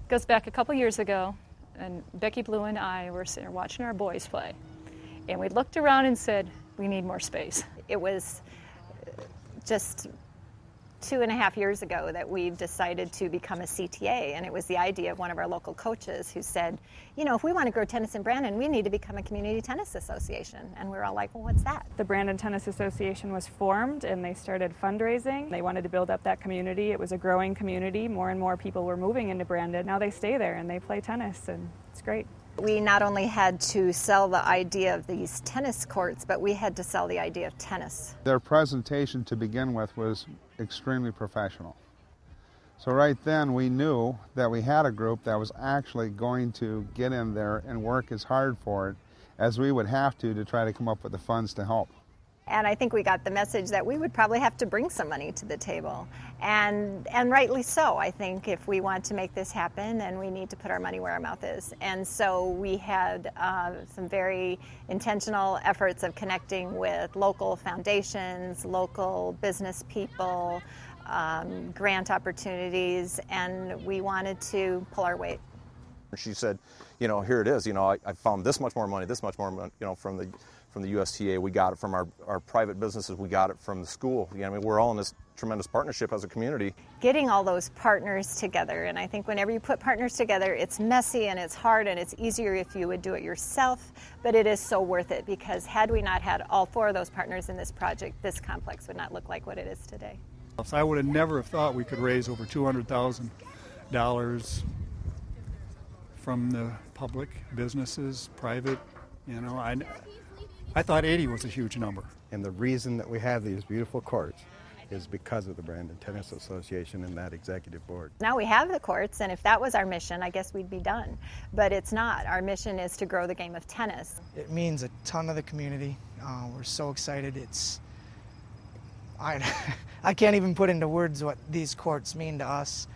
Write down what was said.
Goes back a couple years ago, and Becky Blue and I were sitting there watching our boys play. And we looked around and said, we need more space. It was just 2.5 years ago that we decided to become a CTA, and it was the idea of one of our local coaches who said, you know, if we want to grow tennis in Brandon, we need to become a community tennis association. And we're all like, well, what's that? The Brandon Tennis Association was formed, and they started fundraising. They wanted to build up that community. It was a growing community. More and more people were moving into Brandon. Now they stay there and they play tennis, and it's great. We not only had to sell the idea of these tennis courts, but we had to sell the idea of tennis. Their presentation to begin with was extremely professional. So right then we knew that we had a group that was actually going to get in there and work as hard for it as we would have to try to come up with the funds to help. And I think we got the message that we would probably have to bring some money to the table. And rightly so. I think if we want to make this happen, then we need to put our money where our mouth is. And so we had some very intentional efforts of connecting with local foundations, local business people, grant opportunities, and we wanted to pull our weight. She said, you know, here it is. You know, I found this much more money, you know, from the USTA. We got it from our private businesses. We got it from the school. You know, I mean, we're all in this tremendous partnership as a community. Getting all those partners together, and I think whenever you put partners together, it's messy and it's hard and it's easier if you would do it yourself, but it is so worth it, because had we not had all 4 of those partners in this project, this complex would not look like what it is today. I would have never have thought we could raise over $200,000 from the public, businesses, private. You know, I thought 80 was a huge number. And the reason that we have these beautiful courts is because of the Brandon Tennis Association and that executive board. Now we have the courts, and if that was our mission, I guess we'd be done. But it's not. Our mission is to grow the game of tennis. It means a ton to the community. We're so excited. I can't even put into words what these courts mean to us.